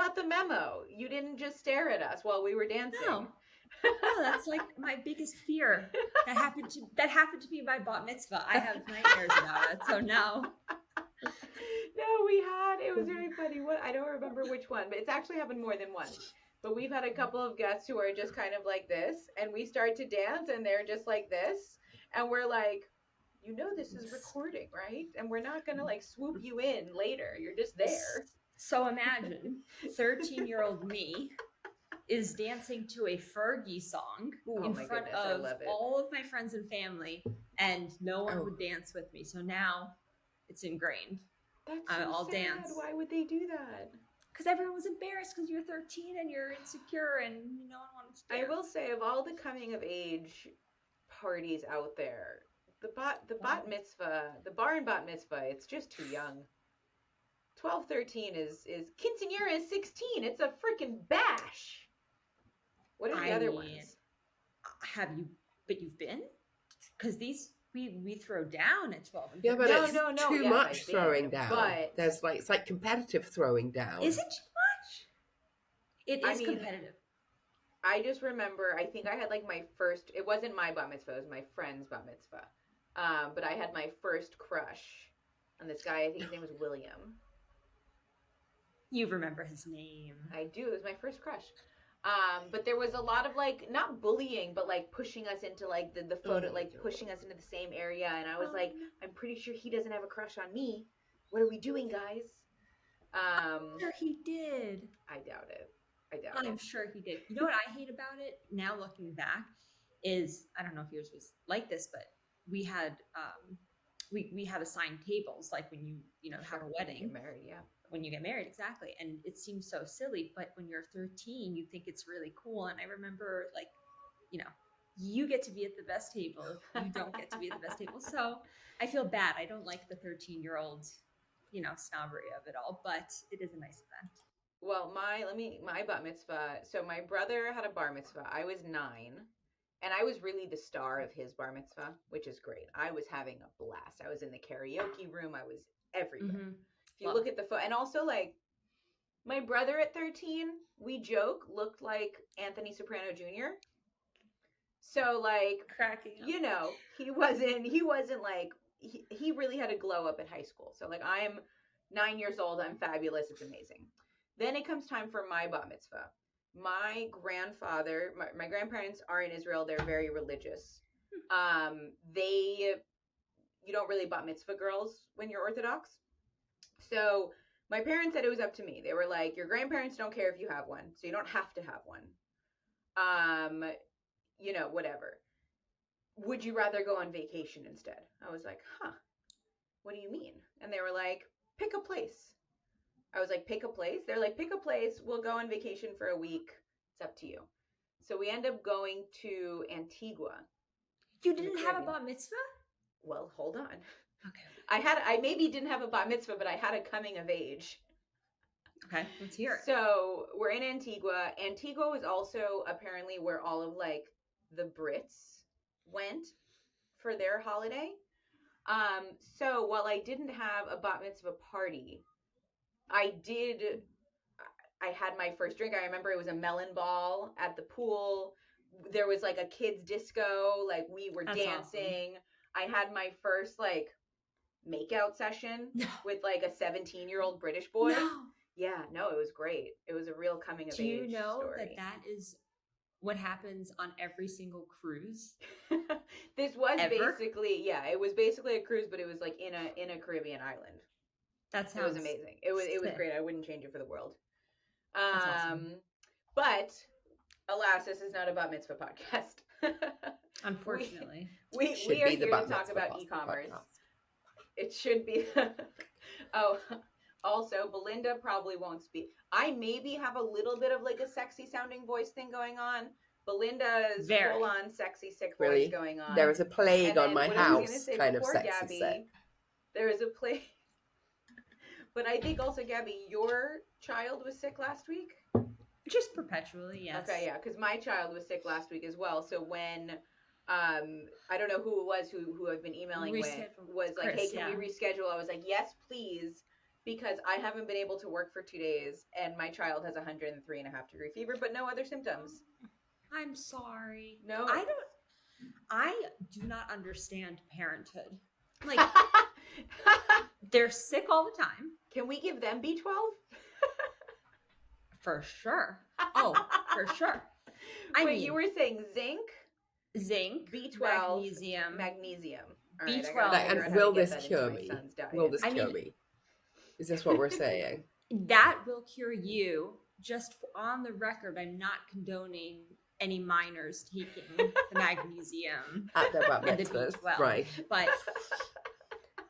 got the memo. You didn't just stare at us while we were dancing. No, that's like my biggest fear. That happened to be my bat mitzvah. I have nightmares about it. So no. No, it was very funny. I don't remember which one, but it's actually happened more than once. But we've had a couple of guests who are just kind of like this, and we start to dance and they're just like this, and we're like, this is recording, right? And we're not gonna like swoop you in later. You're just there. So imagine 13-year-old me is dancing to a Fergie song in front of all of my friends and family, and no one would dance with me. So now it's ingrained. That's so sad. Dance. Why would they do that? Because everyone was embarrassed because you're 13 and you're insecure and no one wanted to dance. I will say, of all the coming of age parties out there, the bat mitzvah, the bar and bat mitzvah, it's just too young. 12, 13 is quinceañera is 16. It's a freaking bash. What are the other ones? Have you? But you've been? Because these we throw down at 12. Yeah, but it's too much throwing down. But there's it's like competitive throwing down. Is it too much? It is competitive. I just remember, I think I had like my first. It wasn't my bat mitzvah. It was my friend's bat mitzvah. But I had my first crush on this guy. I think his name was William. You remember his name? I do. It was my first crush. But there was a lot of like, not bullying, but like pushing us into like the photo, like pushing us into the same area. And I was like, I'm pretty sure he doesn't have a crush on me. What are we doing, guys? I'm sure he did. I doubt it. I'm sure he did. You know what I hate about it now, looking back, is I don't know if yours was like this, but we had we had assigned tables, like when you have a wedding. Get married, yeah. When you get married, exactly. And it seems so silly, but when you're 13, you think it's really cool. And I remember, like, you get to be at the best table. You don't get to be at the best table. So I feel bad. I don't like the 13-year-old, snobbery of it all, but it is a nice event. Well, my bat mitzvah. So my brother had a bar mitzvah. I was 9. And I was really the star of his bar mitzvah, which is great. I was having a blast. I was in the karaoke room. I was everywhere. Mm-hmm. If you look at the photo, and also like my brother at 13, we joke, looked like Anthony Soprano Jr. So like cracking up. he wasn't like he really had a glow up in high school. So like I am 9 years old. I'm fabulous. It's amazing. Then it comes time for my bat mitzvah. My grandfather, my grandparents are in Israel. They're very religious. You don't really bat mitzvah girls when you're Orthodox. So my parents said it was up to me. They were like, your grandparents don't care if you have one, so you don't have to have one. Whatever. Would you rather go on vacation instead? I was like, what do you mean? And they were like, pick a place. I was like, pick a place? They're like, pick a place. We'll go on vacation for a week. It's up to you. So we end up going to Antigua. You didn't have a bat mitzvah? Well, hold on. Okay. I maybe didn't have a bat mitzvah, but I had a coming of age. Okay, let's hear it. So we're in Antigua. Antigua was also apparently where all of like the Brits went for their holiday. So while I didn't have a bat mitzvah party, I had my first drink. I remember it was a melon ball at the pool. There was like a kids disco. Like we were dancing. Awesome. I had my first like makeout session with like a 17-year-old British boy. No. Yeah, no, it was great. It was a real coming of age story. Do you know that is what happens on every single cruise? This was basically, it was basically a cruise, but it was like in a Caribbean island. That sounds. It was amazing. It was great. I wouldn't change it for the world. That's awesome. But alas, this is not a bat mitzvah podcast. Unfortunately, we are here to talk about e-commerce. It should be. Also, Belinda probably won't speak. I maybe have a little bit of like a sexy sounding voice thing going on. Belinda's full on sexy sick voice going on. There is a plague on my house, kind of sexy Gaby, sick. There is a plague. But I think also, Gaby, your child was sick last week? Just perpetually, yes. Okay, yeah, because my child was sick last week as well. So when, I don't know who it was who I've been emailing with, was like, Chris, hey, can we reschedule? I was like, yes, please. because I haven't been able to work for 2 days and my child has 103.5-degree fever, but no other symptoms. I'm sorry. No. I do not understand parenthood. Like, they're sick all the time. Can we give them B12? For sure. Oh, for sure. Wait, you were saying zinc, B12, magnesium. All B12. right, and will this cure me? Will this cure me? Is this what we're saying? That will cure you. Just on the record, I'm not condoning any minors taking the magnesium at their bat and the mitzvahs, B12. right?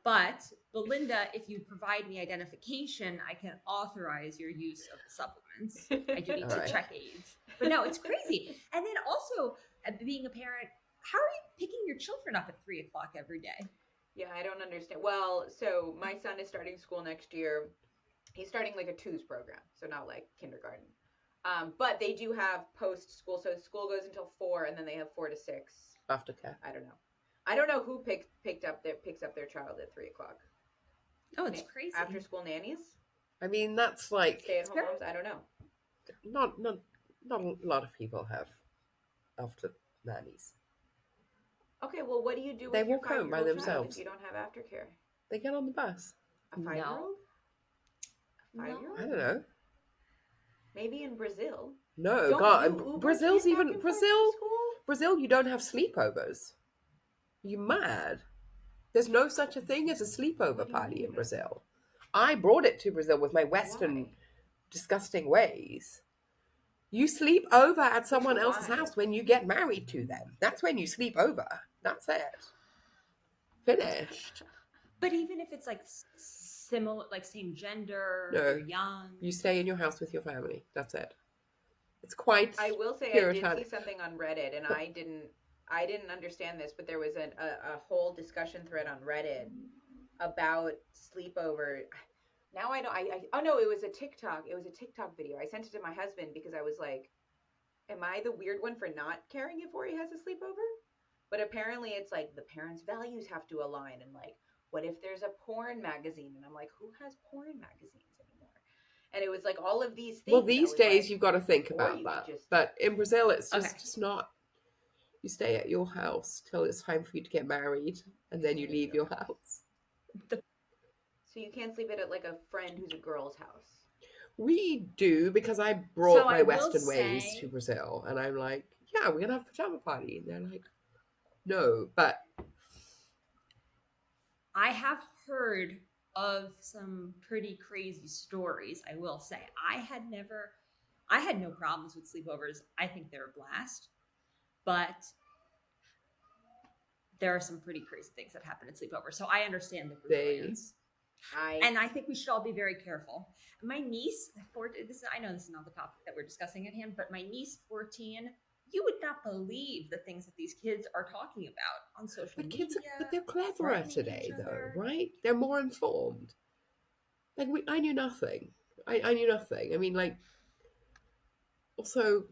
But Belinda, if you provide me identification, I can authorize your use of the supplements. I do need to check age. But no, it's crazy. And then also, being a parent, how are you picking your children up at 3 o'clock every day? Yeah, I don't understand. Well, so my son is starting school next year. He's starting like a twos program, so not like kindergarten. But they do have post-school, so school goes until 4, and then they have 4 to 6 aftercare. I don't know who picks up their child at 3 o'clock. Oh, it's crazy. After school nannies. I mean, that's like stay-at-home moms. I don't know. Not a lot of people have after nannies. Okay, well, what do you do? They with your walk home by themselves. If you don't have aftercare. They get on the bus. A 5-year-old? No. A 5-year-old? I don't know. Maybe in Brazil. No, God, Brazil's even Brazil. You don't have sleepovers. You mad? There's no such a thing as a sleepover party in Brazil. I brought it to Brazil with my Western disgusting ways. You sleep over at someone else's house when you get married to them. That's when you sleep over. That's it. Finished. But even if it's like similar, like same gender, no, you're young. You stay in your house with your family. That's it. It's quite I will say puritanic. I did see something on Reddit, and I didn't understand this, but there was a whole discussion thread on Reddit about sleepover. Now I don't. Oh no, it was a TikTok. It was a TikTok video. I sent it to my husband because I was like, "Am I the weird one for not caring if Ori has a sleepover?" But apparently, it's like the parents' values have to align, and like, what if there's a porn magazine? And I'm like, who has porn magazines anymore? And it was like all of these things. Well, these days you've got to think about that. But in Brazil, it's just not. You stay at your house till it's time for you to get married, and then you leave your house. So you can't sleep at like a friend who's a girl's house. We do, because I brought my Western ways to Brazil, and I'm like, yeah, we're gonna have a pajama party, and they're like, no, but I have heard of some pretty crazy stories. I will say, I had no problems with sleepovers. I think they're a blast, but there are some pretty crazy things that happen at sleepovers. So I understand the Brazilians. And I think we should all be very careful. My niece, I know this is not the topic that we're discussing at hand, but my niece, 14, you would not believe the things that these kids are talking about on social media. But they're cleverer today, though, right? They're more informed. Like, I knew nothing. I knew nothing. I mean, like, also,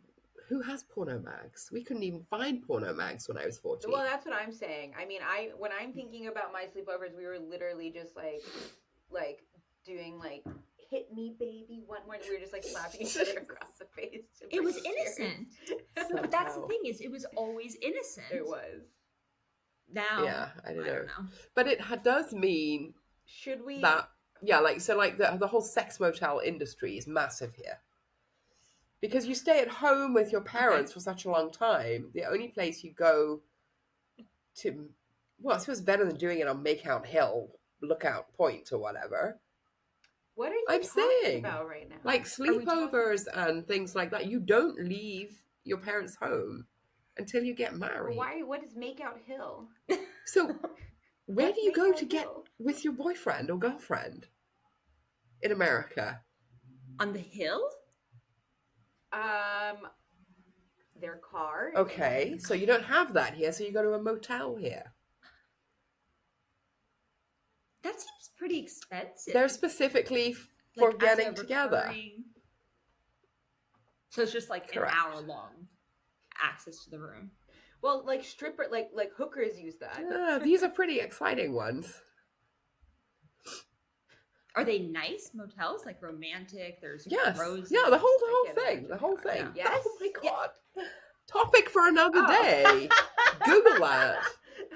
who has porno mags? We couldn't even find porno mags when I was 14. Well, that's what I'm saying. I mean, when I'm thinking about my sleepovers, we were literally just like doing like hit me baby one more. We were just like slapping each other across the face. It was innocent. But that's the thing, is it was always innocent. It was. Now, yeah, I don't know. But it does mean should we that the whole sex motel industry is massive here. Because you stay at home with your parents for such a long time, the only place you go to, well, I suppose better than doing it on Makeout Hill, Lookout Point or whatever. What are you talking about right now? Like sleepovers and things like that. You don't leave your parents' home until you get married. Why? What is Makeout Hill? So where do you go to get with your boyfriend or girlfriend in America? On the hill? Their car. Okay, so you don't have that here, so you go to a motel here. That seems pretty expensive. They're specifically for getting together. So it's just like Correct. An hour long access to the room. Well, like like hookers use that. Yeah, these are pretty exciting ones. Are they nice motels, like romantic? There's Yes. roses. Yeah, the whole I can't thing. imagine The whole they are. thing. Yes. Oh my Yeah. god. Topic for another Oh. day. Google that.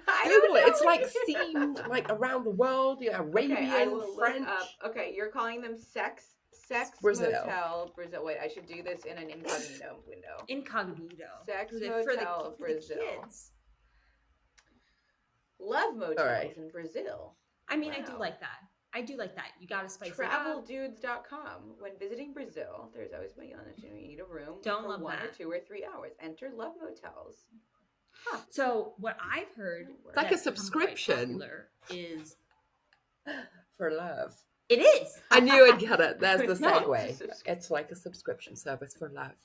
I Google don't it. know. It's like themed, like around the world. You know, Arabian, Okay, I will French. look up. Okay, you're calling them sex Brazil. motel Brazil. Wait, I should do this in an incognito window. Incognito. Sex for the motel Brazil. kids. Love motels All right. in Brazil. I mean, I Wow. do like that. You gotta spice it up. Traveldudes.com. When visiting Brazil, there's always my honest. You need a room Don't for love 1 or that. 2 or 3 hours. Enter love motels. Huh. So what I've heard It's like a that's become quite subscription. popular is For love. it is. I knew I'd get it. There's the No, segue. It's like a subscription service for love.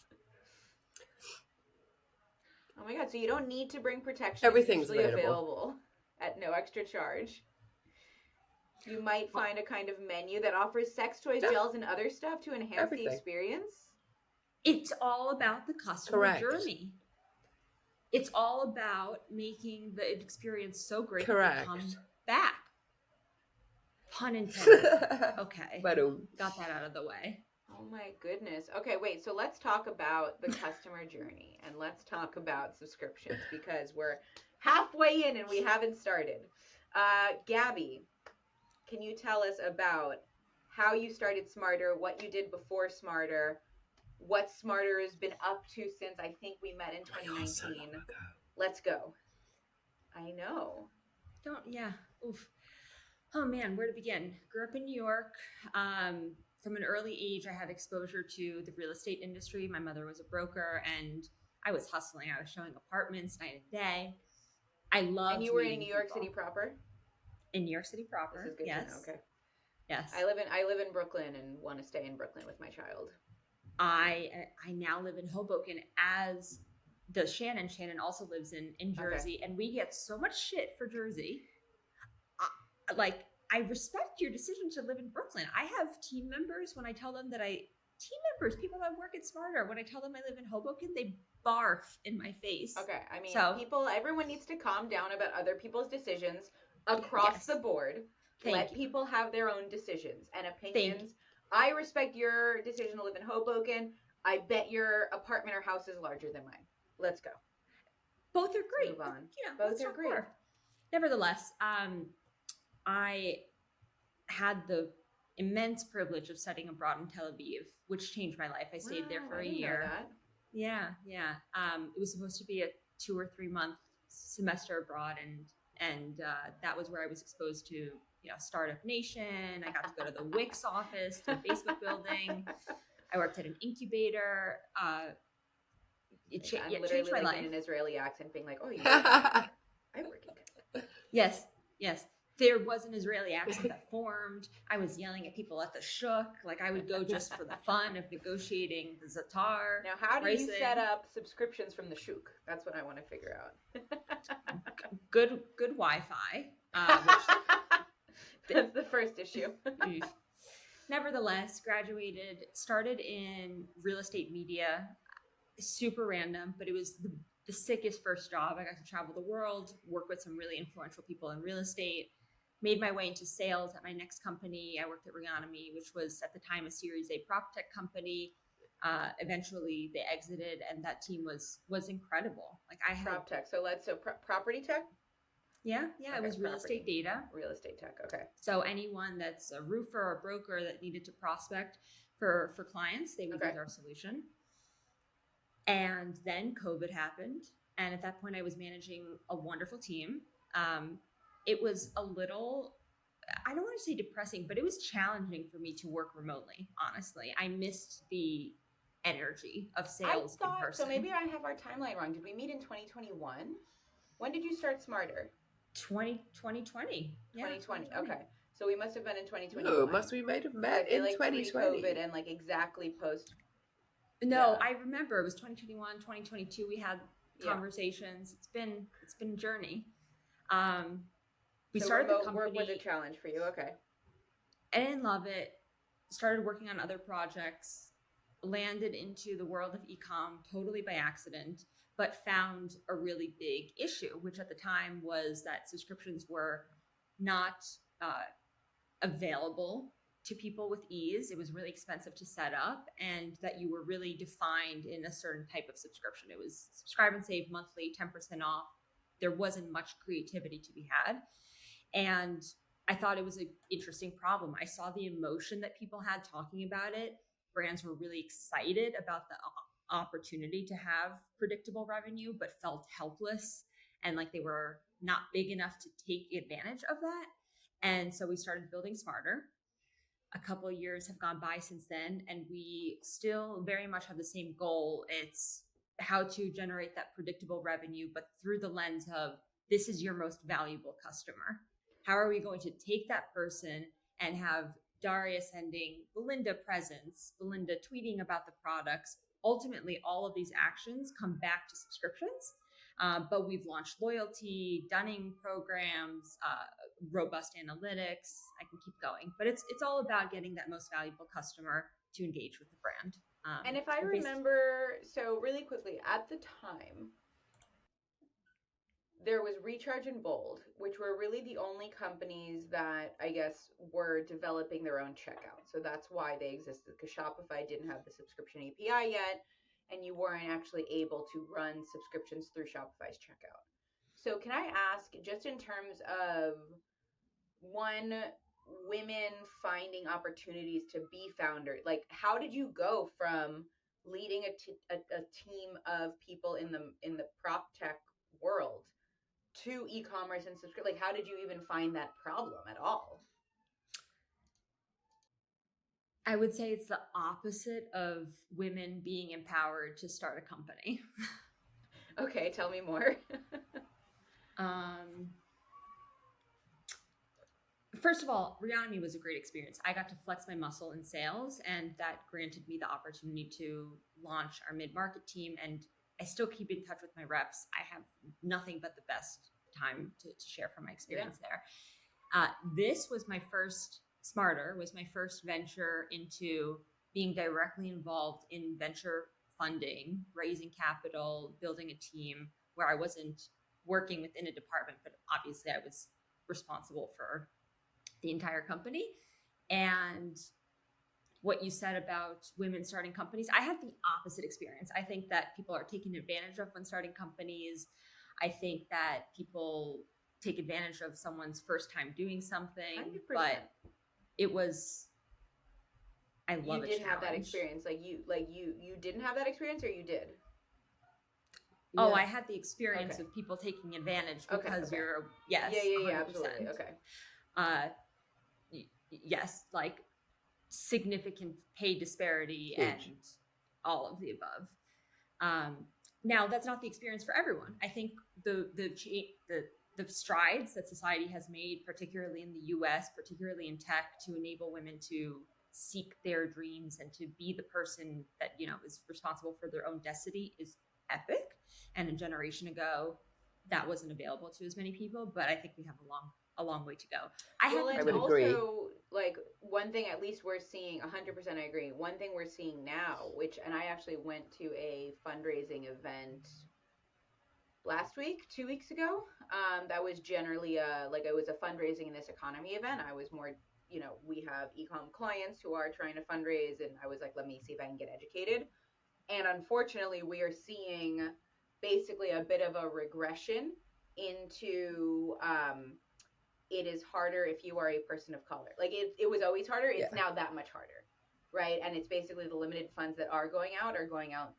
Oh my god! So you don't need to bring protection. Everything's It's usually available. at no extra charge. You might find a kind of menu that offers sex toys, Yeah. gels, and other stuff to enhance Everything. the experience. It's all about the customer Correct. journey. It's all about making the experience so great that Correct. they come back. Pun intended. Okay. Ba-dum. Got that out of the way. Oh my goodness. Okay, wait. So let's talk about the customer journey and let's talk about subscriptions because we're halfway in and we haven't started. Gaby, can you tell us about how you started Smartrr, what you did before Smartrr, what Smartrr has been up to since I think we met in 2019? So long ago. Let's go. I know. Yeah. Oof. Oh man, where to begin? Grew up in New York. From an early age, I had exposure to the real estate industry. My mother was a broker and I was hustling. I was showing apartments night and day. I loved And you were in meeting New York people. City proper? In New York City proper. This is good Yes. to know. Okay. Yes. I live in Brooklyn and want to stay in Brooklyn with my child. I now live in Hoboken, as does Shannon. Shannon also lives in Jersey, and we get so much shit for Jersey. I respect your decision to live in Brooklyn. I have team members when I tell them people that work at Smartrr, when I tell them I live in Hoboken, they barf in my face. Okay, I mean, So- everyone needs to calm down about other people's decisions across Yes. the board. Thank Let you. people have their own decisions and opinions. I respect your decision to live in Hoboken. I bet your apartment or house is larger than mine. Let's go. Both are great. Move on. Yeah, Both let's are talk great. more. Nevertheless, I had the immense privilege of studying abroad in Tel Aviv, which changed my life. I stayed there Wow, for I a didn't know year. that. Yeah. It was supposed to be a 2 or 3 month semester abroad, and that was where I was exposed to, Startup Nation. I got to go to the Wix office, to the Facebook building. I worked at an incubator. It I'm changed literally my like life. in an Israeli accent being like, oh, you I work in tech. Yes. There was an Israeli accent that formed. I was yelling at people at the shuk. Like I would go just for the fun of negotiating the zatar. Now, how do you pricing. set up subscriptions from the shuk? That's what I want to figure out. Good Wi-Fi. That's the first issue. Nevertheless, graduated, started in real estate media. Super random, but it was the sickest first job. I got to travel the world, work with some really influential people in real estate. Made my way into sales at my next company. I worked at Reonomy, which was at the time a Series A prop tech company. Eventually, they exited, and that team was incredible. Like I had Prop tech. So property tech? Yeah, Okay, it was real property. estate data. Real estate tech. Okay. So anyone that's a roofer or broker that needed to prospect for clients, they would use our solution. And then COVID happened, and at that point, I was managing a wonderful team. It was a little, I don't want to say depressing, but it was challenging for me to work remotely, honestly. I missed the energy of sales in person. So maybe I have our timeline wrong. Did we meet in 2021? When did you start Smartrr? 2020. Yeah, 2020. Okay. So we must have been in 2021. No, we might have met in 2020. Pre-COVID and exactly post. No, Yeah. I remember it was 2021, 2022. We had conversations. It's been a journey. We started the company. Work was a challenge for you. Okay. I didn't love it. Started working on other projects. Landed into the world of e-com totally by accident, but found a really big issue, which at the time was that subscriptions were not available to people with ease. It was really expensive to set up, and that you were really defined in a certain type of subscription. It was subscribe and save monthly, 10% off. There wasn't much creativity to be had. And I thought it was an interesting problem. I saw the emotion that people had talking about it. Brands were really excited about the opportunity to have predictable revenue, but felt helpless and like they were not big enough to take advantage of that. And so we started building Smartrr. A couple of years have gone by since then, and we still very much have the same goal. It's how to generate that predictable revenue, but through the lens of this is your most valuable customer. How are we going to take that person and have Daria sending Belinda presents, Belinda tweeting about the products? Ultimately, all of these actions come back to subscriptions. But we've launched loyalty, dunning programs, robust analytics. I can keep going, but it's all about getting that most valuable customer to engage with the brand. And if I remember, so really quickly, at the time, there was Recharge and Bold, which were really the only companies that I guess were developing their own checkout. So that's why they existed, because Shopify didn't have the subscription API yet, and you weren't actually able to run subscriptions through Shopify's checkout. So can I ask, just in terms of, one, women finding opportunities to be founder, like how did you go from leading a team of people in the prop tech world to e-commerce and subscription? Like, how did you even find that problem at all? I would say it's the opposite of women being empowered to start a company. Okay, tell me more. First of all, Reonomy was a great experience. I got to flex my muscle in sales, and that granted me the opportunity to launch our mid-market team. And I still keep in touch with my reps. I have nothing but the best time to share from my experience there. This was my first, Smartrr was my first venture into being directly involved in venture funding, raising capital, building a team where I wasn't working within a department, but obviously I was responsible for the entire company. And what you said about women starting companies, I had the opposite experience. I think that people are taken advantage of when starting companies. I think that people take advantage of someone's first time doing something, 100%. but it was, I love it. You didn't have that experience. You didn't have that experience, or you did? Oh, I had the experience of people taking advantage because you're, yes. Yeah, absolutely. Okay. Yes, like significant pay disparity and all of the above. Now, that's not the experience for everyone. I think the strides that society has made, particularly in the US, particularly in tech, to enable women to seek their dreams and to be the person that, is responsible for their own destiny is epic. And a generation ago, that wasn't available to as many people, but I think we have a long way to go. I would agree. Like, one thing at least we're seeing, 100% I agree. One thing we're seeing now, and I actually went to a fundraising event last week, 2 weeks ago. That was generally it was a fundraising in this economy event. I was more, we have e-com clients who are trying to fundraise, and I was like, let me see if I can get educated. And unfortunately, we are seeing basically a bit of a regression into it is harder if you are a person of color. Like, it was always harder. It's now that much harder, right? And it's basically the limited funds that are going out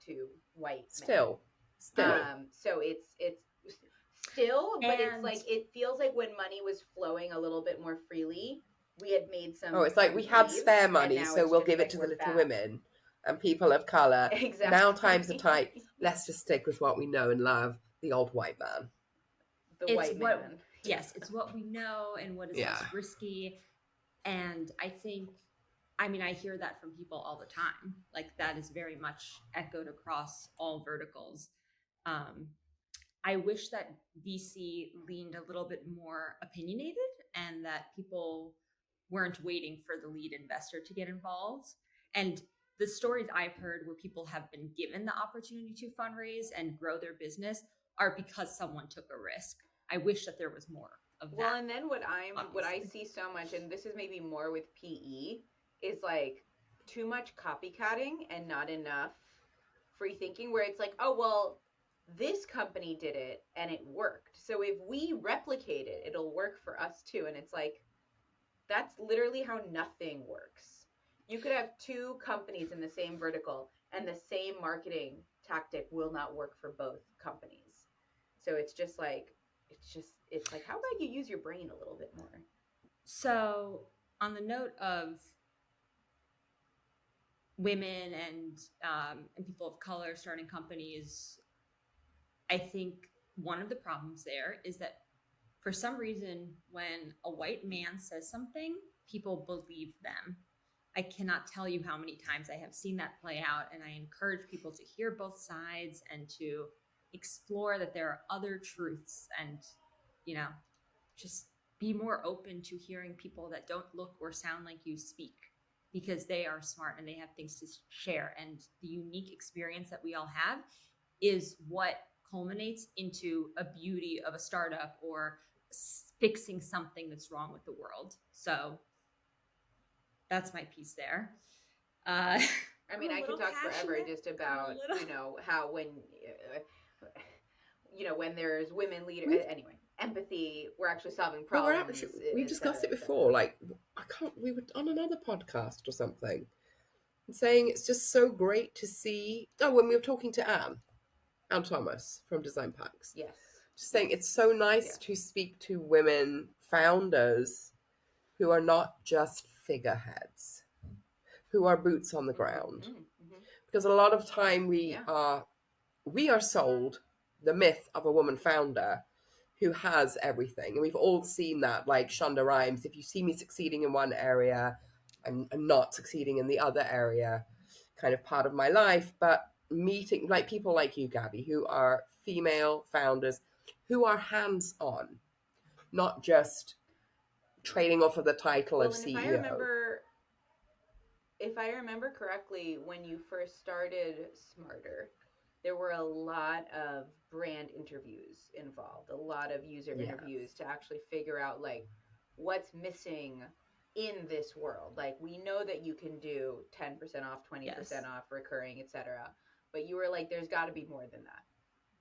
to white men. Still. So it's still, but it's like, it feels like when money was flowing a little bit more freely, we had made some. It's like we had spare money, so we'll give it to the little women and people of color. Exactly. Now times are tight. Let's just stick with what we know and love, the old white man. White man. Yes, it's what we know and what is less risky. And I think, I hear that from people all the time. Like, that is very much echoed across all verticals. I wish that VC leaned a little bit more opinionated and that people weren't waiting for the lead investor to get involved. And the stories I've heard where people have been given the opportunity to fundraise and grow their business are because someone took a risk. I wish that there was more of that. Well, and then what I see so much, and this is maybe more with PE, is like too much copycatting and not enough free thinking, where it's like, oh, well, this company did it and it worked. So if we replicate it, it'll work for us too. And it's like, that's literally how nothing works. You could have two companies in the same vertical and the same marketing tactic will not work for both companies. So it's like, how about you use your brain a little bit more? So, on the note of women and people of color starting companies, I think one of the problems there is that for some reason, when a white man says something, people believe them. I cannot tell you how many times I have seen that play out, and I encourage people to hear both sides and to explore that there are other truths, and just be more open to hearing people that don't look or sound like you speak, because they are smart and they have things to share, and the unique experience that we all have is what culminates into a beauty of a startup or fixing something that's wrong with the world. So that's my piece there. I mean, I could talk forever just about, how when there's women leaders, anyway, empathy, we're actually solving problems. We've discussed it before. Like, we were on another podcast or something and saying it's just so great to see. Oh, when we were talking to Anne Thomas from Design Packs. Yes. Just saying it's so nice to speak to women founders who are not just figureheads, who are boots on the ground. Mm-hmm. Because a lot of time we are sold the myth of a woman founder who has everything. And we've all seen that, like Shonda Rhimes, if you see me succeeding in one area, I'm not succeeding in the other area, kind of part of my life. But meeting like people like you, Gaby, who are female founders, who are hands-on, not just trading off of the title of CEO. If I remember correctly, when you first started Smartrr, there were a lot of brand interviews involved, a lot of user interviews to actually figure out like what's missing in this world. Like, we know that you can do 10% off, 20% off, recurring, etc. But you were like, there's got to be more than that.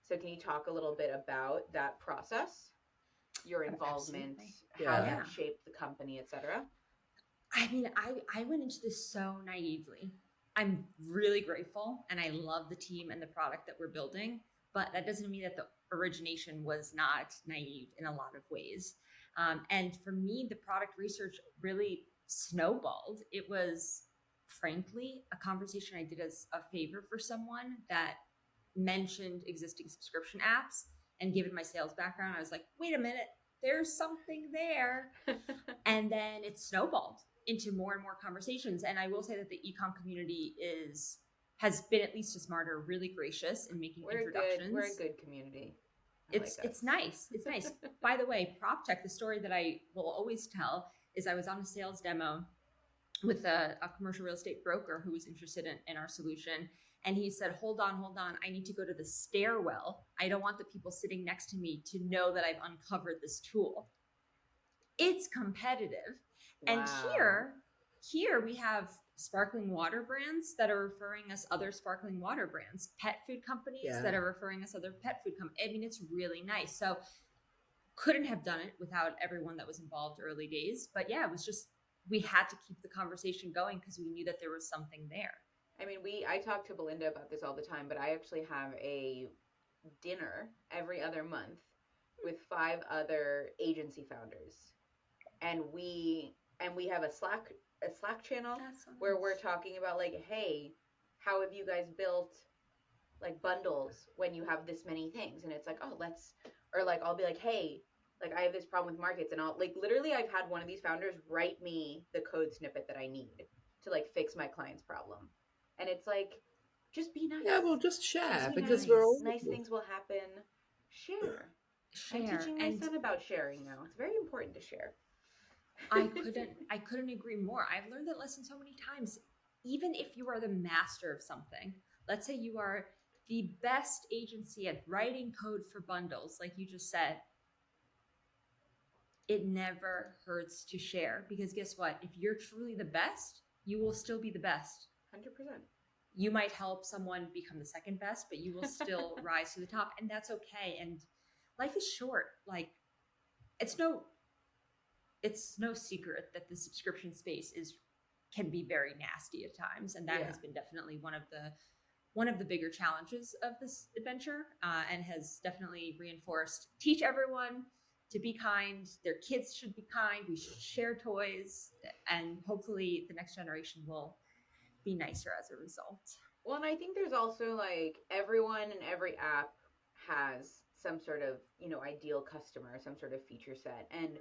So can you talk a little bit about that process, your involvement, how that shaped the company, etc.? I mean, I went into this so naively. I'm really grateful and I love the team and the product that we're building, but that doesn't mean that the origination was not naive in a lot of ways. And for me, the product research really snowballed. It was, frankly, a conversation I did as a favor for someone that mentioned existing subscription apps, and given my sales background, I was like, wait a minute, there's something there. And then it snowballed into more and more conversations. And I will say that the e-com community has been, at least to Smartrr, really gracious in making introductions. We're a good community. It's nice. It's nice. By the way, PropTech, the story that I will always tell is I was on a sales demo with a commercial real estate broker who was interested in our solution. And he said, hold on. I need to go to the stairwell. I don't want the people sitting next to me to know that I've uncovered this tool. It's competitive. Wow. And here we have sparkling water brands that are referring us other sparkling water brands, pet food companies that are referring us other pet food companies. I mean, it's really nice. So couldn't have done it without everyone that was involved early days. But yeah, it was just, we had to keep the conversation going because we knew that there was something there. I mean, I talk to Belinda about this all the time, but I actually have a dinner every other month with 5 other agency founders. And we have a Slack channel where we're talking about like, hey, how have you guys built like bundles when you have this many things? And it's like, oh, I'll be like, hey, like I have this problem with markets, and I'll like, literally I've had one of these founders write me the code snippet that I need to like fix my client's problem. And it's like, just be nice. Yeah, well, just share, because nice. we're all nice things will happen. Share. I'm teaching my son about sharing now. It's very important to share. I couldn't agree more. I've learned that lesson so many times. Even if you are the master of something, let's say you are the best agency at writing code for bundles, like you just said, it never hurts to share, because guess what? If you're truly the best, you will still be the best. 100%. You might help someone become the second best, but you will still rise to the top, and that's okay. And life is short. Like, it's no secret that the subscription space can be very nasty at times, and that has been definitely one of the bigger challenges of this adventure, and has definitely reinforced, teach everyone to be kind. Their kids should be kind. We should share toys, and hopefully the next generation will be nicer as a result. Well, and I think there's also like everyone and every app has some sort of, ideal customer, some sort of feature set. And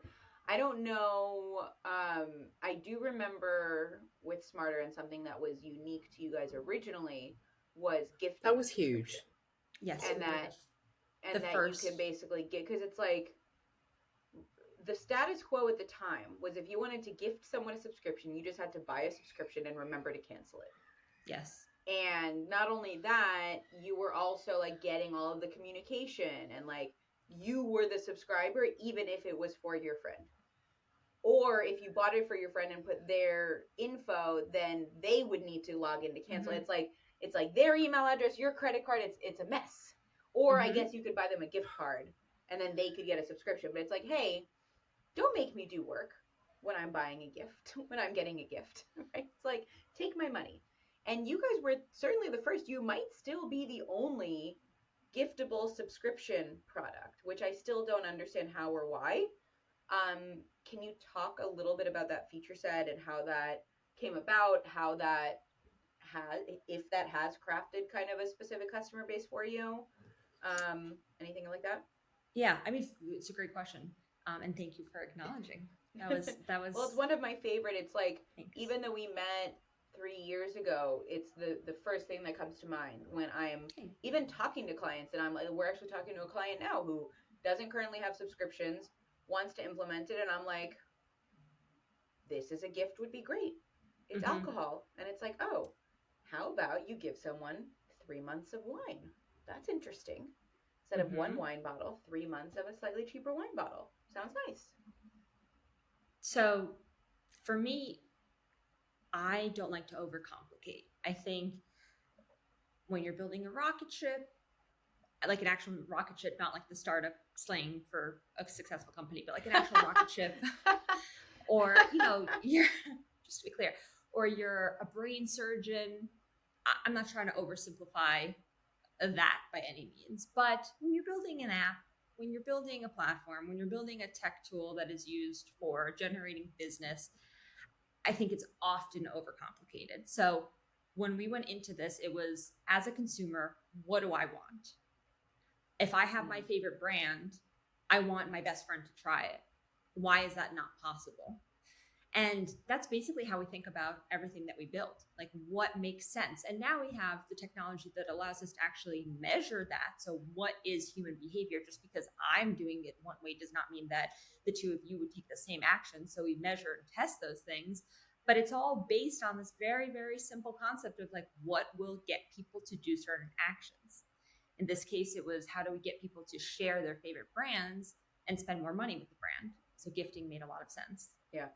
I don't know, I do remember with Smartrr, and something that was unique to you guys originally was gifting. That was huge. Yes. And that you can basically get, because it's like, the status quo at the time was if you wanted to gift someone a subscription, you just had to buy a subscription and remember to cancel it. Yes. And not only that, you were also like getting all of the communication, and like you were the subscriber even if it was for your friend. Or if you bought it for your friend and put their info, then they would need to log in to cancel. Mm-hmm. It's like their email address, your credit card, it's a mess. Or I guess you could buy them a gift card and then they could get a subscription. But it's like, hey, don't make me do work when I'm buying a gift, when I'm getting a gift, right? It's like, take my money. And you guys were certainly the first. You might still be the only giftable subscription product, which I still don't understand how or why. Can you talk a little bit about that feature set and how that came about, how that if that has crafted kind of a specific customer base for you? Anything like that? Yeah, I mean, it's a great question. And thank you for acknowledging. That was Well, it's one of my favorite. It's like, thanks. Even though we met 3 years ago, it's the first thing that comes to mind when I'm even talking to clients. And I'm like, we're actually talking to a client now who doesn't currently have subscriptions, wants to implement it, and I'm like, this is a gift, would be great. It's alcohol. And it's like, oh, how about you give someone 3 months of wine? That's interesting. Instead of one wine bottle, 3 months of a slightly cheaper wine bottle. Sounds nice. So for me, I don't like to overcomplicate. I think when you're building a rocket ship, like an actual rocket ship, not like the startup slang for a successful company, but like an actual rocket ship, or, you're, just to be clear, or you're a brain surgeon. I'm not trying to oversimplify that by any means, but when you're building an app, when you're building a platform, when you're building a tech tool that is used for generating business, I think it's often overcomplicated. So when we went into this, it was, as a consumer, what do I want? If I have my favorite brand, I want my best friend to try it. Why is that not possible? And that's basically how we think about everything that we build, like what makes sense. And now we have the technology that allows us to actually measure that. So what is human behavior? Just because I'm doing it one way does not mean that the two of you would take the same action. So we measure and test those things, but it's all based on this very, very simple concept of like, what will get people to do certain actions? In this case, it was, how do we get people to share their favorite brands and spend more money with the brand? So gifting made a lot of sense. Yeah.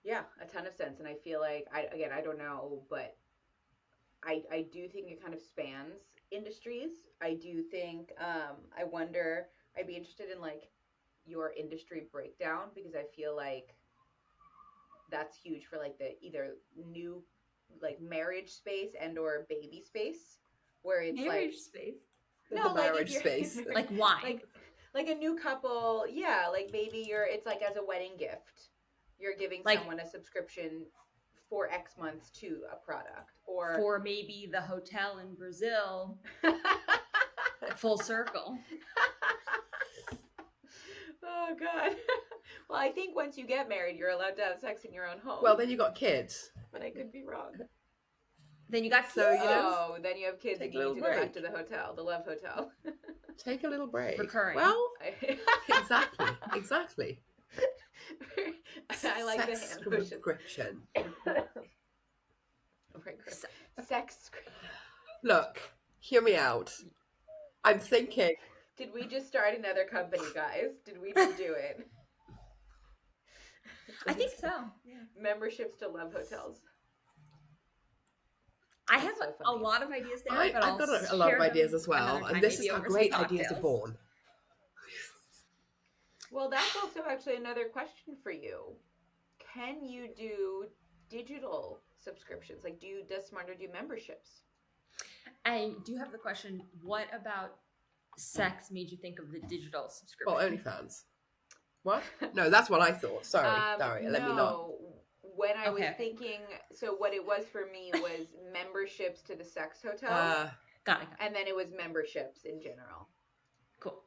Yeah, a ton of sense. And I feel like, I don't know, but I do think it kind of spans industries. I do think, I wonder, I'd be interested in like your industry breakdown, because I feel like that's huge for like the either new like marriage space and or baby space, where it's marriage like space. No, the marriage space. Like wine. Like a new couple, yeah, like maybe it's like as a wedding gift, you're giving someone a subscription for X months to a product, or for maybe the hotel in Brazil. Full circle. Oh God. Well, I think once you get married, you're allowed to have sex in your own home. Well, then you got kids. But I could be wrong. Then you got kids. So, then you have kids and you need to go back to the hotel, the love hotel. Take a little break. Recurring. Well, exactly. I like the hand subscription. Sex. Look, hear me out. I'm thinking. Did we just start another company, guys? Did we just do it? I think so. Yeah. Memberships to love hotels. I have a lot of ideas there, but I've got a lot of ideas as well, and this is how great ideas are born. Well, that's also actually another question for you. Can you do digital subscriptions? Like, does Smartrr do memberships? I do have the question, what about sex made you think of the digital subscription? Oh, OnlyFans. What? No, that's what I thought. Sorry, Daria, let me not. When I was thinking, so what it was for me was memberships to the sex hotel. Got it. And then it was memberships in general. Cool.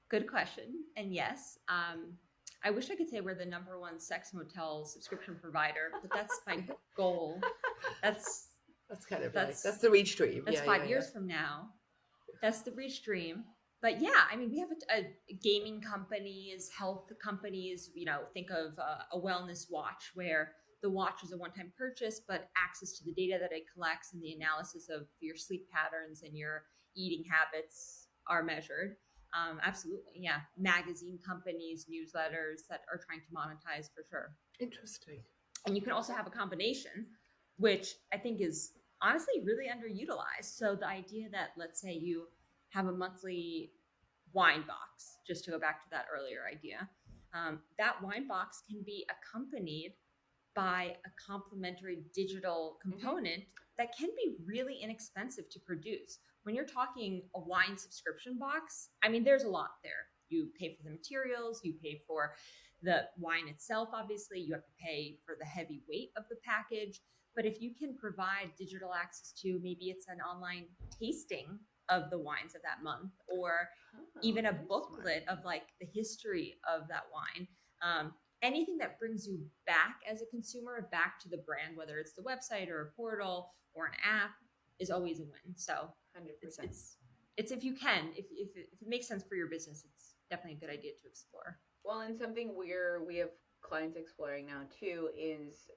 Good question. And yes, I wish I could say we're the #1 sex motel subscription provider, but that's my goal. That's kind of that's the reach dream. That's 5 years from now. That's the reach dream. But yeah, I mean, we have a gaming companies, health companies, think of a wellness watch where the watch is a one-time purchase, but access to the data that it collects and the analysis of your sleep patterns and your eating habits are measured. Absolutely. Yeah. Magazine companies, newsletters that are trying to monetize for sure. Interesting. And you can also have a combination, which I think is honestly really underutilized. So the idea that, let's say you have a monthly wine box, just to go back to that earlier idea, that wine box can be accompanied by a complementary digital component that can be really inexpensive to produce. When you're talking a wine subscription box, I mean, there's a lot there. You pay for the materials, you pay for the wine itself, obviously, you have to pay for the heavy weight of the package. But if you can provide digital access to, maybe it's an online tasting of the wines of that month, or even a booklet of like the history of that wine, anything that brings you back as a consumer, back to the brand, whether it's the website or a portal or an app, is always a win. So 100%. It's if you can, if it makes sense for your business, it's definitely a good idea to explore. Well, and something we have clients exploring now too is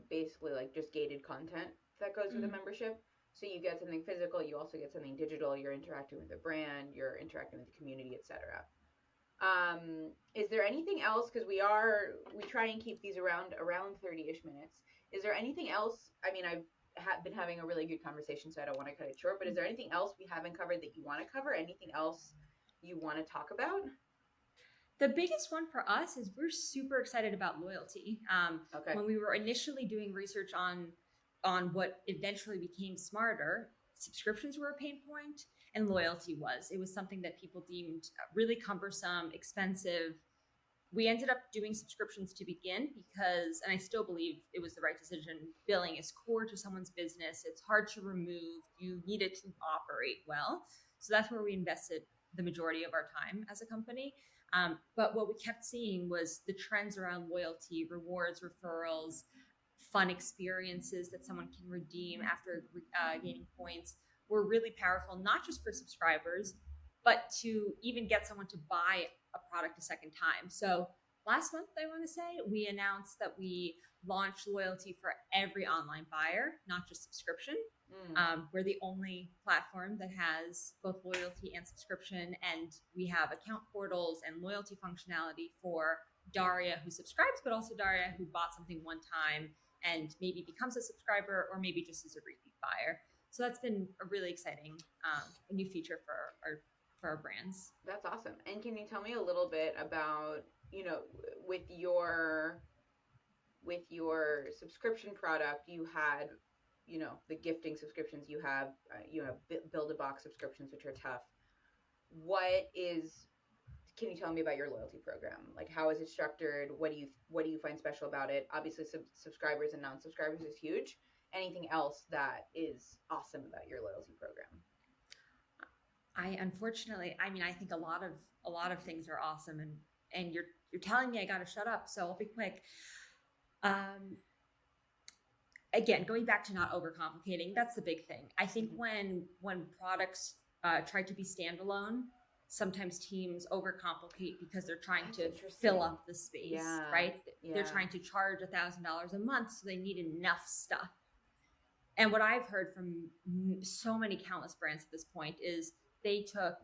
basically like just gated content that goes with a membership. So you get something physical, you also get something digital, you're interacting with the brand, you're interacting with the community, etc. Is there anything else, because we try and keep these around 30-ish minutes. Is there anything else? I mean, I've been having a really good conversation, so I don't want to cut it short, but is there anything else we haven't covered that you want to cover? Anything else you want to talk about? The biggest one for us is we're super excited about loyalty. When we were initially doing research on what eventually became Smartrr, subscriptions were a pain point and loyalty was. It was something that people deemed really cumbersome, expensive. We ended up doing subscriptions to begin because, and I still believe it was the right decision, billing is core to someone's business. It's hard to remove. You need it to operate well. So that's where we invested the majority of our time as a company. But what we kept seeing was the trends around loyalty, rewards, referrals, fun experiences that someone can redeem after gaining points were really powerful, not just for subscribers, but to even get someone to buy a product a second time. So last month, I want to say, we announced that we launched loyalty for every online buyer, not just subscription. We're the only platform that has both loyalty and subscription, and we have account portals and loyalty functionality for Daria who subscribes, but also Daria who bought something one time and maybe becomes a subscriber or maybe just is a repeat buyer. So that's been a really exciting new feature for our brands. That's awesome. And can you tell me a little bit about, with your subscription product, you had, the gifting subscriptions, you have build-a-box subscriptions, which are tough. Can you tell me about your loyalty program? Like, how is it structured? What do you find special about it? Obviously, subscribers and non-subscribers is huge. Anything else that is awesome about your loyalty program? I think a lot of things are awesome, and you're telling me I got to shut up, so I'll be quick. Again, going back to not overcomplicating, that's the big thing. I think when products try to be standalone, sometimes teams overcomplicate because they're trying to fill up the space, right? Yeah. They're trying to charge $1,000 a month, so they need enough stuff. And what I've heard from so many countless brands at this point is they took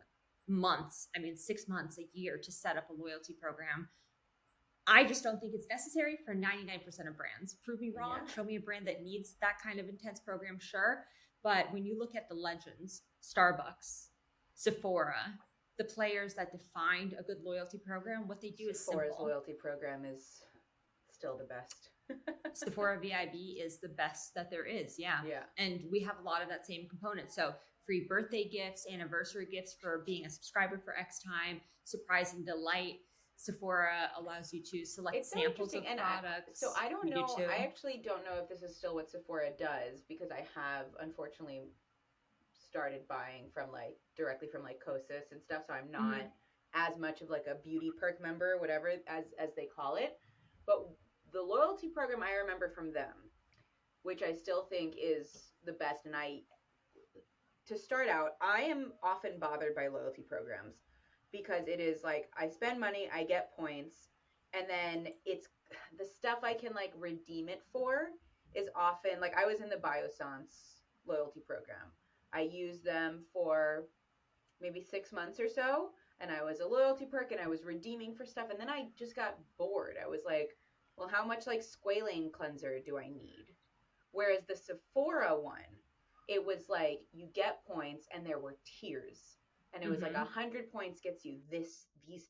months, 6 months, a year to set up a loyalty program. I just don't think it's necessary for 99% of brands. Prove me wrong. Yeah. Show me a brand that needs that kind of intense program, sure. But when you look at the legends, Starbucks, Sephora, the players that defined a good loyalty program, what they do is Sephora's simple. loyalty program is still the best. Sephora VIB is the best that there is. Yeah. Yeah. And we have a lot of that same component. So free birthday gifts, anniversary gifts for being a subscriber for X time, surprise and delight. Sephora allows you to select samples of products. So I don't We do know. too. I actually don't know if this is still what Sephora does, because I have unfortunately started buying from like directly from like Kosas and stuff. So I'm not as much of like a beauty perk member, whatever as they call it. But the loyalty program I remember from them, which I still think is the best, and to start out, I am often bothered by loyalty programs because it is like I spend money, I get points, and then it's the stuff I can like redeem it for is often like I was in the Biossance loyalty program. I used them for maybe 6 months or so, and I was a loyalty perk and I was redeeming for stuff, and then I just got bored. I was like, well, how much like squalane cleanser do I need? Whereas the Sephora one, it was like you get points and there were tiers. And it was like 100 points gets you these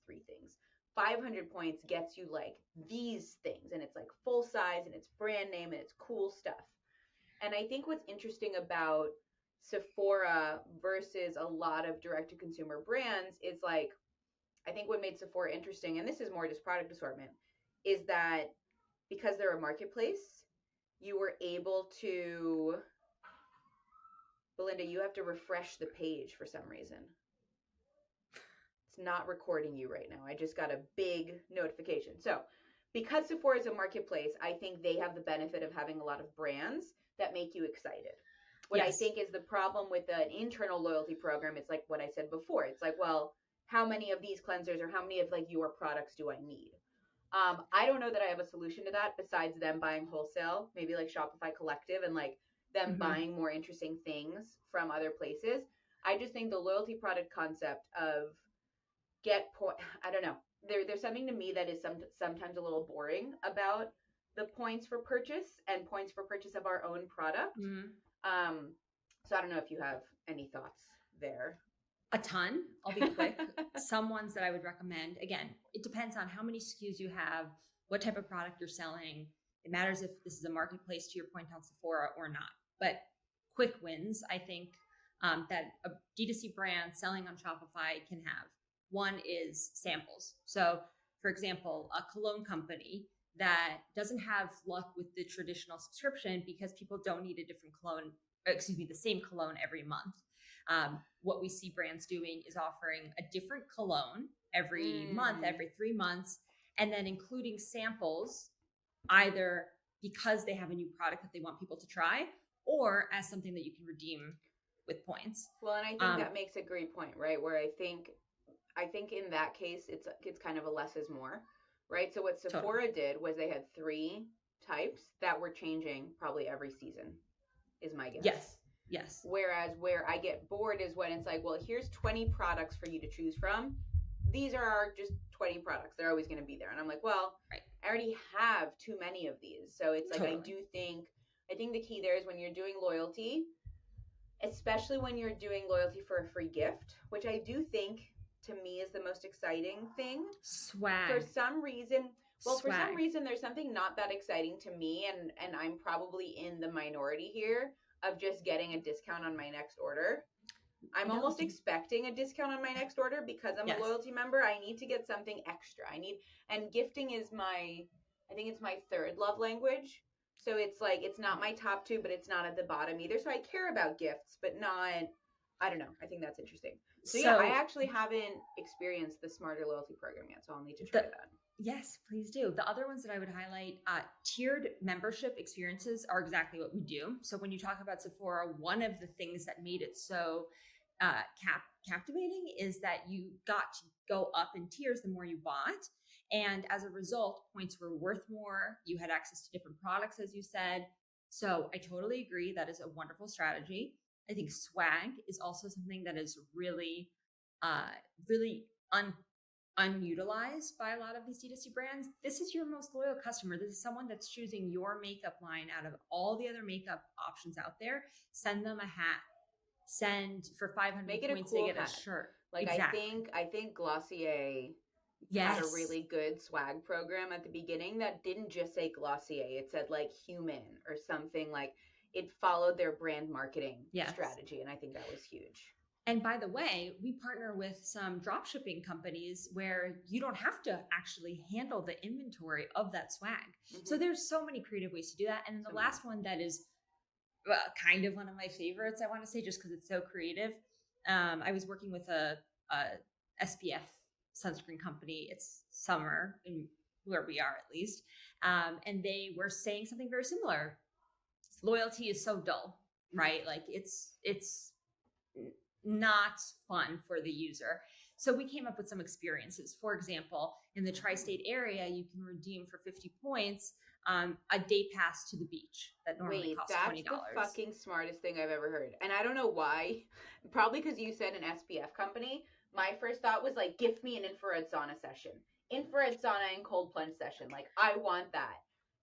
three things. 500 points gets you like these things, and it's like full size and it's brand name and it's cool stuff. And I think what's interesting about Sephora versus a lot of direct to consumer brands is like, I think what made Sephora interesting, and this is more just product assortment, is that because they're a marketplace, you were able to, Belinda, you have to refresh the page for some reason. It's not recording you right now. I just got a big notification. So because Sephora is a marketplace, I think they have the benefit of having a lot of brands that make you excited. What I think is the problem with an internal loyalty program is like what I said before. It's like, well, how many of these cleansers or how many of like your products do I need? I don't know that I have a solution to that besides them buying wholesale, maybe like Shopify Collective, and like them buying more interesting things from other places. I just think the loyalty product concept of I don't know. There's something to me that is sometimes a little boring about the points for purchase and points for purchase of our own product. So I don't know if you have any thoughts there. A ton. I'll be quick. Some ones that I would recommend. Again, it depends on how many SKUs you have, what type of product you're selling. It matters if this is a marketplace, to your point, on Sephora or not. But quick wins, I think, that a D2C brand selling on Shopify can have. One is samples. So, for example, a cologne company that doesn't have luck with the traditional subscription because people don't need a different cologne, the same cologne every month. What we see brands doing is offering a different cologne every month, every 3 months, and then including samples, either because they have a new product that they want people to try, or as something that you can redeem with points. Well, and I think that makes a great point, right? Where I think in that case, it's kind of a less is more, right? So what Sephora did was they had 3 types that were changing probably every season, is my guess. Yes. Whereas where I get bored is when it's like, well, here's 20 products for you to choose from. These are just 20 products. They're always going to be there. And I'm like, well, I already have too many of these. So it's like, I think the key there is when you're doing loyalty, especially when you're doing loyalty for a free gift, which I do think to me is the most exciting thing. Swag. For some reason, there's something not that exciting to me, and I'm probably in the minority here of just getting a discount on my next order. I'm almost expecting a discount on my next order because I'm a loyalty member. I need to get something extra. And gifting is I think it's my 3rd love language. So it's like, it's not my top 2, but it's not at the bottom either. So I care about gifts, but not, I don't know. I think that's interesting. So yeah, I actually haven't experienced the Smartrr loyalty program yet, so I'll need to try that. Yes, please do. The other ones that I would highlight, tiered membership experiences are exactly what we do. So when you talk about Sephora, one of the things that made it so captivating is that you got to go up in tiers the more you bought. And as a result, points were worth more. You had access to different products, as you said. So I totally agree. That is a wonderful strategy. I think swag is also something that is really, really unutilized by a lot of these D2C brands. This is your most loyal customer. This is someone that's choosing your makeup line out of all the other makeup options out there. Send them a hat. Send for 500 Make it points, a cool they get hat. a shirt. Like exactly. I think Glossier had a really good swag program at the beginning that didn't just say Glossier. It said like human or something. Like it followed their brand marketing strategy, and I think that was huge. And by the way, we partner with some drop shipping companies where you don't have to actually handle the inventory of that swag. Mm-hmm. So there's so many creative ways to do that. And then the last one that is kind of one of my favorites, I want to say, just because it's so creative. I was working with a SPF sunscreen company. It's summer in where we are, at least. And they were saying something very similar. Loyalty is so dull, right? Like it's not fun for the user. So we came up with some experiences. For example, in the tri-state area, you can redeem for 50 points a day pass to the beach that normally costs $20. That's the fucking smartest thing I've ever heard. And I don't know why. Probably because you said an SPF company. My first thought was like, gift me an infrared sauna session. Infrared sauna and cold plunge session. Like, I want that.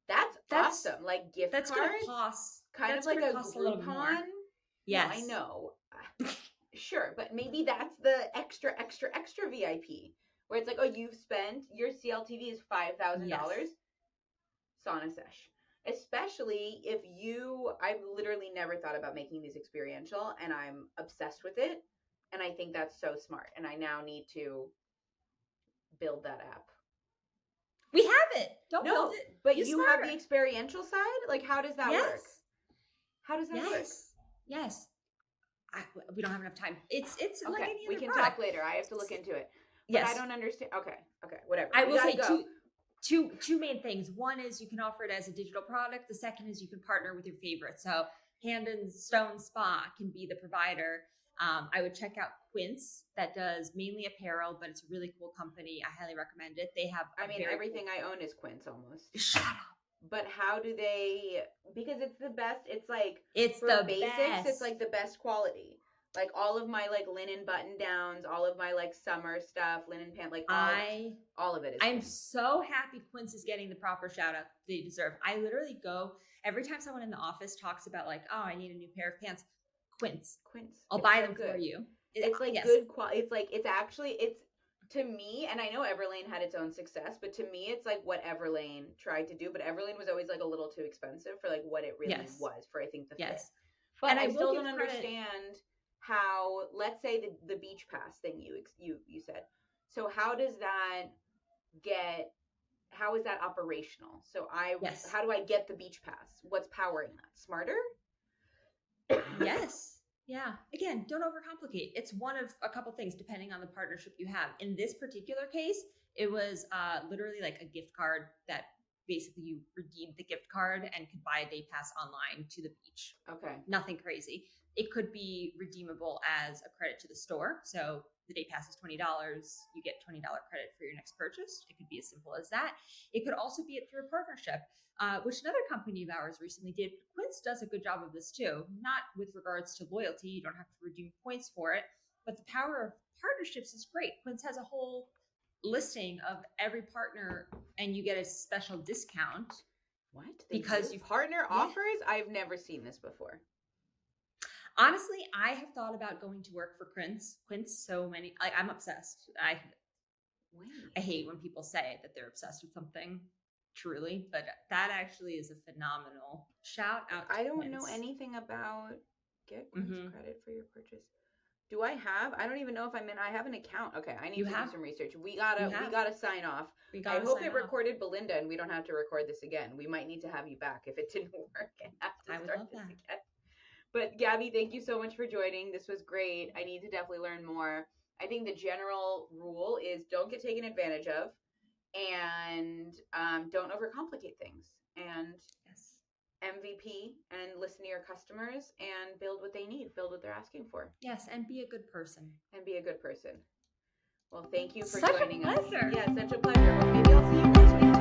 That's awesome. Like, gift that's cards. Gonna cost, kind that's of like a Groupon. Yes. No, I know. Sure, but maybe that's the extra VIP. Where it's like, oh, you've spent, your CLTV is $5,000. Yes. Sauna sesh. Especially if I've literally never thought about making these experiential, and I'm obsessed with it. And I think that's so smart. And I now need to build that app. We have it. Don't build it. But you have the experiential side? Like, how does that work? How does that work? Yes. We don't have enough time. It's okay. Like any other we can product. Talk later. I have to look into it. But yes. I don't understand. Okay, whatever. I will say two main things. One is you can offer it as a digital product. The second is you can partner with your favorite. So Hand and Stone Spa can be the provider. I would check out Quince that does mainly apparel, but it's a really cool company. I highly recommend it. They have everything I own is Quince almost. Shut up. But how do they, because it's the best, it's like, it's for the basics, best. It's like the best quality. Like all of my like linen button downs, all of my like summer stuff, linen pant, like all of it is I'm Quince. So happy Quince is getting the proper shout out they deserve. I literally go, every time someone in the office talks about like, oh, I need a new pair of pants, Quince. I'll buy them for you. It's like good quality. It's like, it's to me, and I know Everlane had its own success, but to me, it's like what Everlane tried to do. But Everlane was always like a little too expensive for like what it really was for, I think, the fit. But and I still don't understand how, let's say the beach pass thing you said. So how does that how is that operational? So how do I get the beach pass? What's powering that? Smartrr? Yes. Yeah. Again, don't overcomplicate. It's one of a couple things depending on the partnership you have. In this particular case, it was literally like a gift card that basically you redeemed the gift card and could buy a day pass online to the beach. Okay. Nothing crazy. It could be redeemable as a credit to the store. So the day pass is $20. You get $20 credit for your next purchase. It could be as simple as that. It could also be through a partnership. Which another company of ours recently did. Quince does a good job of this too, not with regards to loyalty. You don't have to redeem points for it, but the power of partnerships is great. Quince has a whole listing of every partner and you get a special discount. What? Because you partner offers? I've never seen this before. Honestly, I have thought about going to work for Quince. So many, I'm obsessed. I hate when people say that they're obsessed with something. Truly, but that actually is a phenomenal shout out to I don't Quince. know anything about get Quince credit for your purchase. Do I have? I don't even know if I have an account. Okay, I need to do some research. We gotta sign off. I hope it recorded Belinda and we don't have to record this again. We might need to have you back if it didn't work and have to start this again. But Gaby, thank you so much for joining. This was great. I need to definitely learn more. I think the general rule is don't get taken advantage of. And don't overcomplicate things. And MVP and listen to your customers and build what they need, build what they're asking for. Yes, and be a good person. Well, thank you for joining us. Such a pleasure. Yeah, such a pleasure. Well, maybe I'll see you next week.